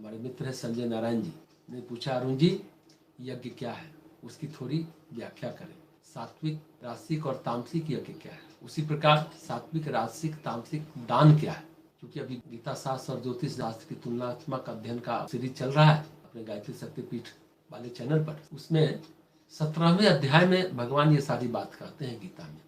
हमारे मित्र हैं संजय नारायण जी ने पूछा, अरुण जी यज्ञ क्या है, उसकी थोड़ी व्याख्या करें। सात्विक, राजसिक और तामसिक यज्ञ क्या है, उसी प्रकार सात्विक, राजसिक, तामसिक दान क्या है। क्योंकि अभी गीता शास्त्र और ज्योतिष शास्त्र की तुलनात्मक अध्ययन का सीरीज चल रहा है अपने गायत्री शक्तिपीठ वाले चैनल पर। उसमें 17वें अध्याय में भगवान ये सारी बात कहते हैं गीता में।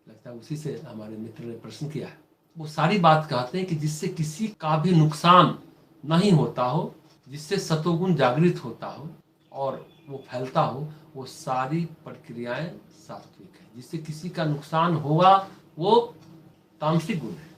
लगता है उसी से हमारे मित्र ने प्रश्न किया है। वो सारी बात कहते हैं कि जिससे किसी का भी नुकसान नहीं होता हो, जिससे सतोगुण जागृत होता हो और वो फैलता हो, वो सारी प्रक्रियाएं सात्विक है। जिससे किसी का नुकसान होगा वो तामसिक गुण है।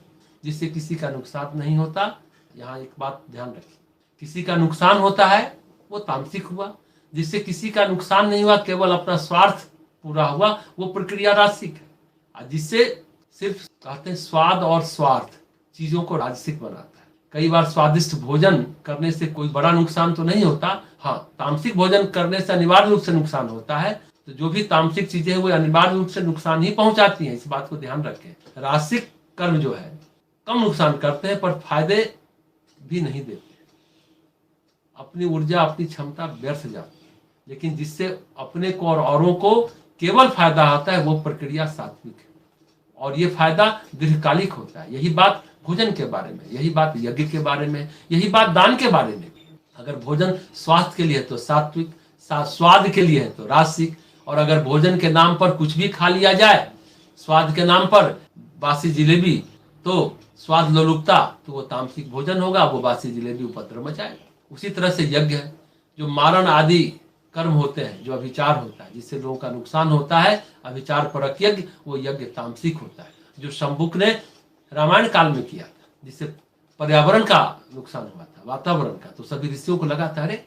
जिससे किसी का नुकसान नहीं होता, यहाँ एक बात ध्यान रखें, किसी का नुकसान होता है वो तामसिक हुआ। जिससे किसी का नुकसान नहीं हुआ, केवल अपना स्वार्थ पूरा हुआ, वो प्रक्रिया राजसिक है। जिससे सिर्फ कहते हैं स्वाद और स्वार्थ चीजों को राजसिक बनाता है। कई बार स्वादिष्ट भोजन करने से कोई बड़ा नुकसान तो नहीं होता, हाँ तामसिक भोजन करने से अनिवार्य रूप से नुकसान होता है। तो जो भी तामसिक चीजें हैं वो अनिवार्य रूप से नुकसान ही पहुंचाती हैं, इस बात को ध्यान रखें। राजसिक कर्म जो है कम नुकसान करते हैं पर फायदे भी नहीं देते, अपनी ऊर्जा अपनी क्षमता व्यर्थ जाती है। लेकिन जिससे अपने को और औरों को केवल फायदा आता है वो प्रक्रिया सात्विक है और ये फायदा दीर्घकालिक होता है। यही बात भोजन के बारे में, यही बात यज्ञ के बारे में, यही बात दान के बारे में। अगर भोजन स्वास्थ्य के लिए है तो सात्विक, स्वाद के लिए है तो राजसिक, और अगर भोजन के नाम पर कुछ भी खा लिया जाए, स्वाद के नाम पर बासी जिलेबी, तो स्वाद लोलुपता, तो वो तामसिक भोजन होगा, वो बासी जिलेबी उपद्रव मचाएगा। उसी तरह से यज्ञ है, जो मारण आदि कर्म होते हैं, जो अभिचार होता है जिससे लोगों का नुकसान होता है, अभिचार परक यज्ञ, वो यज्ञ तामसिक होता है। जो शंभुक ने रामायण काल में किया था, जिससे पर्यावरण का नुकसान हुआ था, वातावरण का, तो सभी ऋषियों को लगा था अरे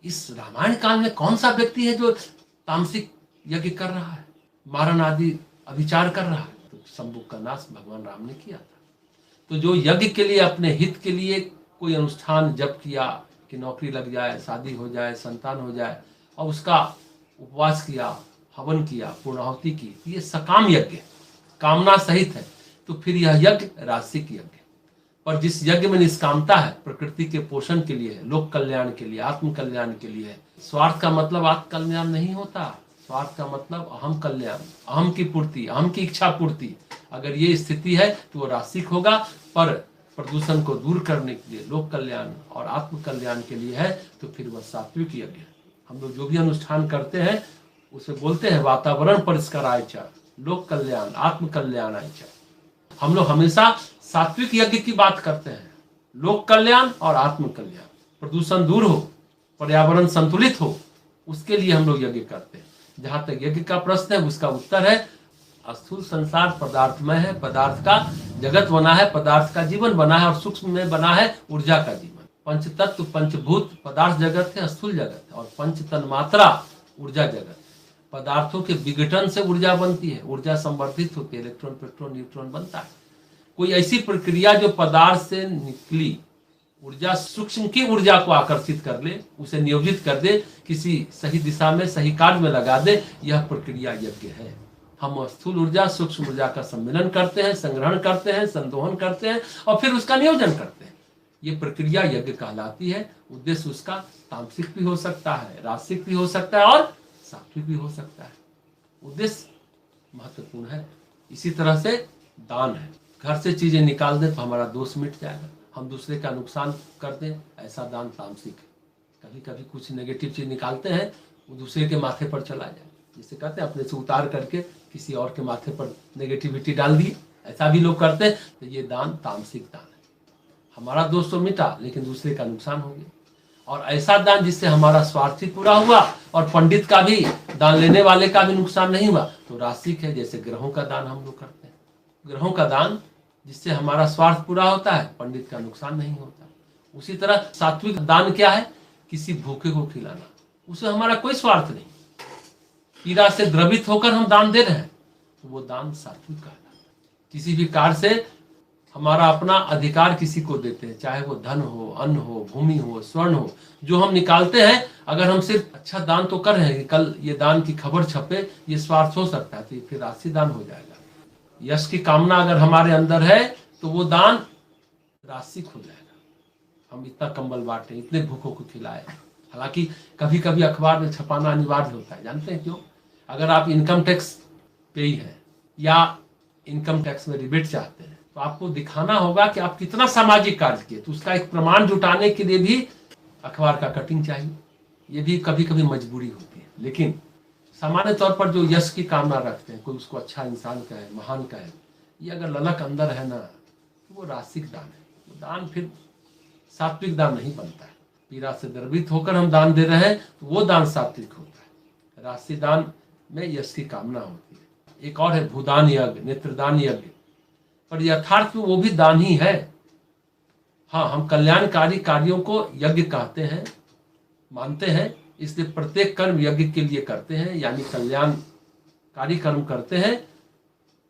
इस रामायण काल में कौन सा व्यक्ति है जो तामसिक यज्ञ कर रहा है, मारण आदि अभिचार कर रहा है। तो शंभुक का नाश भगवान राम ने किया था। तो जो यज्ञ के लिए, अपने हित के लिए कोई अनुष्ठान जप किया कि नौकरी लग जाए, शादी हो जाए, संतान हो जाए, और उसका उपवास किया, हवन किया, पूर्णाहुति की, ये सकाम यज्ञ कामना सहित है, तो फिर यह यज्ञ राजसिक यज्ञ है। पर जिस यज्ञ में निष्कामता है, प्रकृति के पोषण के लिए है, लोक कल्याण के लिए, आत्म कल्याण के लिए है। स्वार्थ का मतलब आत्म कल्याण नहीं होता, स्वार्थ का मतलब अहम कल्याण, अहम की पूर्ति, अहम की इच्छा पूर्ति। अगर ये स्थिति है तो वो राजसिक होगा। पर प्रदूषण को दूर करने के लिए, लोक कल्याण और आत्म कल्याण के लिए है, तो फिर वह सात्विक यज्ञ है। हम लोग जो भी अनुष्ठान करते हैं उसे बोलते हैं वातावरण परिष्काराय च, लोक कल्याण, आत्म कल्याणाय च। हम लोग हमेशा सात्विक यज्ञ की बात करते हैं, लोक कल्याण और आत्म कल्याण, प्रदूषण दूर हो, पर्यावरण संतुलित हो, उसके लिए हम लोग यज्ञ करते हैं। जहां तक यज्ञ का प्रश्न है, उसका उत्तर है स्थूल संसार पदार्थमय है, पदार्थ का जगत बना है, पदार्थ का जीवन बना है, और सूक्ष्म में बना है ऊर्जा का जीवन। पंच तत्व, पंचभूत पदार्थ जगत है, स्थूल जगत है, और पंच तन्मात्रा ऊर्जा जगत। पदार्थों के विघटन से ऊर्जा बनती है, ऊर्जा संवर्धित होती है, इलेक्ट्रॉन, प्रोटॉन, न्यूट्रॉन बनता है। कोई ऐसी प्रक्रिया जो पदार्थ से निकली ऊर्जा, सूक्ष्म की ऊर्जा को आकर्षित कर ले, उसे नियोजित कर दे, किसी सही दिशा में, सही कार्य में लगा दे, यह प्रक्रिया यज्ञ है। हम स्थूल ऊर्जा, सूक्ष्म ऊर्जा का सम्मिलन करते हैं, संग्रहण करते हैं, संदोहन करते हैं, और फिर उसका नियोजन करते हैं। ये प्रक्रिया यज्ञ कहलाती है। उद्देश्य उसका तामसिक भी हो सकता है, राजसिक भी हो सकता है, और सात्विक भी हो सकता है। उद्देश्य महत्वपूर्ण है। इसी तरह से दान है, घर से चीजें निकाल दें तो हमारा दोष मिट जाएगा। हम दूसरे का नुकसान कर दें, ऐसा दान तामसिक है। कभी कभी कुछ नेगेटिव चीज निकालते हैं, वो दूसरे के माथे पर चला जाए, जिसे कहते हैं अपने से उतार करके किसी और के माथे पर नेगेटिविटी डाल दी, ऐसा भी लोग करते हैं। तो ये दान तामसिक दान है। हमारा दोष तो मिटा, लेकिन दूसरे का नुकसान हो गया। और ऐसा दान जिससे हमारा स्वार्थ ही पूरा हुआ और पंडित का भी, दान लेने वाले का भी नुकसान नहीं हुआ, तो राजसिक है। जैसे ग्रहों का दान हम लोग करते हैं, ग्रहों का दान जिससे हमारा स्वार्थ पूरा होता है, पंडित का नुकसान नहीं होता। उसी तरह सात्विक दान क्या है? किसी भूखे को खिलाना, उसे हमारा कोई स्वार्थ नहीं, पीड़ा से द्रवित होकर हम दान दे रहे हैं, तो वो दान सात्विक कहलाता है। किसी भी कार्य से हमारा अपना अधिकार किसी को देते हैं, चाहे वो धन हो, अन्न हो, भूमि हो, स्वर्ण हो, जो हम निकालते हैं, अगर हम सिर्फ अच्छा दान तो कर रहे हैं, कल ये दान की खबर छपे, ये स्वार्थ हो सकता है, तो फिर राशि दान हो जाएगा। यश की कामना अगर हमारे अंदर है तो वो दान राशिक हो जाएगा। हम इतना कंबल बांटे, इतने भूखों को खिलाए। हालांकि कभी कभी अखबार में छपाना अनिवार्य होता है, जानते हैं क्यों? अगर आप इनकम टैक्स पेई हैं या इनकम टैक्स में रिबेट चाहते हैं तो आपको दिखाना होगा कि आप कितना सामाजिक कार्य किए, तो उसका एक प्रमाण जुटाने के लिए भी अखबार का कटिंग चाहिए। ये भी कभी कभी मजबूरी होती है। लेकिन सामान्य तौर पर जो यश की कामना रखते हैं, कोई उसको अच्छा इंसान कहे, महान कहे, ये अगर ललक अंदर है ना, तो वो राशिक दान है। वो दान फिर सात्विक दान नहीं बनता है। पीड़ा से द्रवित होकर हम दान दे रहे हैं तो वो दान सात्विक होता है। राशि दान में यश की कामना होती है। एक और है भूदान यज्ञ, नेत्रदान यज्ञ, पर यथार्थ में वो भी दान ही है। हाँ, हम कल्याणकारी कार्यों को यज्ञ कहते हैं, मानते हैं, इसलिए प्रत्येक कर्म यज्ञ के लिए करते हैं, यानी कल्याणकारी कर्म करते हैं।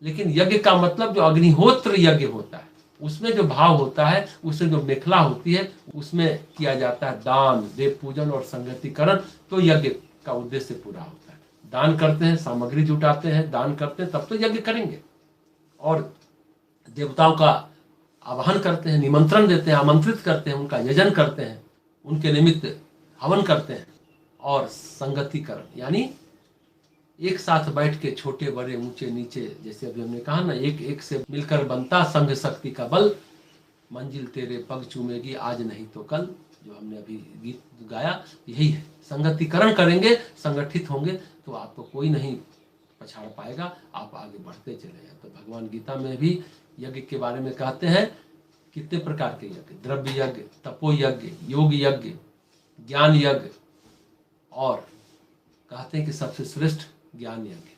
लेकिन यज्ञ का मतलब जो अग्निहोत्र यज्ञ होता है, उसमें जो भाव होता है, उसमें जो मेखला होती है, उसमें किया जाता है दान, देव पूजन और संगतिकरण, तो यज्ञ का उद्देश्य पूरा होता है। दान करते हैं, सामग्री जुटाते हैं, दान करते हैं, तब तो यज्ञ करेंगे। और देवताओं का आवाहन करते हैं, निमंत्रण देते हैं, आमंत्रित करते हैं, उनका यजन करते हैं, उनके निमित्त हवन करते हैं। और संगतिकरण यानी एक साथ बैठ के छोटे बड़े ऊंचे नीचे, जैसे अभी हमने कहा ना, एक एक से मिलकर बनता संघ शक्ति का बल, मंजिल तेरे पग चूमेगी आज नहीं तो कल, जो हमने अभी गीत गाया, यही है। संगतिकरण करेंगे, संगठित होंगे तो आपको कोई नहीं पछाड़ पाएगा, आप आगे बढ़ते चले जाए। तो भगवान गीता में भी यज्ञ के बारे में कहते हैं, कितने प्रकार के यज्ञ, द्रव्य यज्ञ, तपो यज्ञ, योग यज्ञ, ज्ञान यज्ञ, और कहते हैं कि सबसे श्रेष्ठ ज्ञान यज्ञ।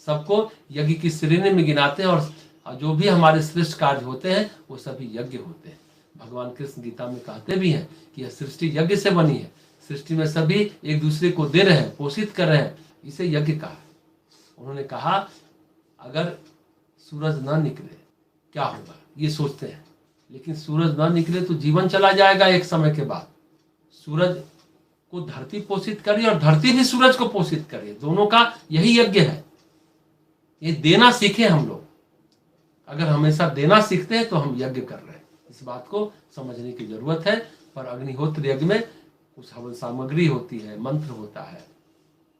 सबको यज्ञ की श्रेणी में गिनाते हैं, और जो भी हमारे श्रेष्ठ कार्य होते हैं वो सभी यज्ञ होते हैं। भगवान कृष्ण गीता में कहते भी हैं कि यह सृष्टि यज्ञ से बनी है, सृष्टि में सभी एक दूसरे को दे रहे हैं, पोषित कर रहे हैं, इसे यज्ञ कहा है। उन्होंने कहा अगर सूरज न निकले क्या होगा, ये सोचते हैं, लेकिन सूरज न निकले तो जीवन चला जाएगा एक समय के बाद। सूरज को धरती पोषित करी और धरती भी सूरज को पोषित करे, दोनों का यही यज्ञ है। ये देना सीखे हम लोग, अगर हमेशा देना सीखते हैं तो हम यज्ञ कर रहे हैं। इस बात को समझने की जरूरत है। पर अग्निहोत्र यज्ञ में कुछ हवन सामग्री होती है, मंत्र होता है,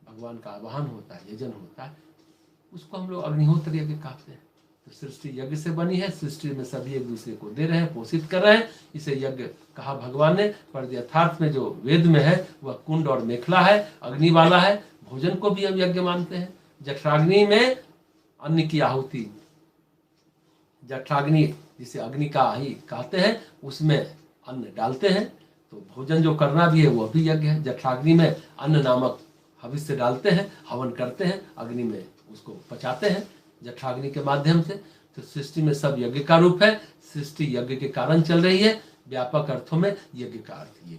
भगवान का आवाहन होता है, यजन होता है, उसको हम लोग अग्निहोत्र यज्ञ कहते हैं। तो सृष्टि यज्ञ से बनी है, सृष्टि में सभी एक दूसरे को दे रहे हैं, पोषित कर रहे हैं, इसे यज्ञ कहा भगवान ने। पर यथार्थ में जो वेद में है वह कुंड और मेखला है, अग्नि वाला है। भोजन को भी हम यज्ञ मानते हैं। जठराग्नि में अन्न की आहुति, जठराग्नि जिसे अग्नि का ही कहते हैं, उसमें अन्न डालते हैं, तो भोजन जो करना भी है वह भी यज्ञ है। जठराग्नि में अन्न नामक हविष्य डालते हैं, हवन करते हैं, अग्नि में उसको पचाते हैं जठराग्नि के माध्यम से। तो सृष्टि में सब यज्ञ का रूप है। सृष्टि यज्ञ के कारण चल रही है। व्यापक अर्थों में यज्ञ का अर्थ ये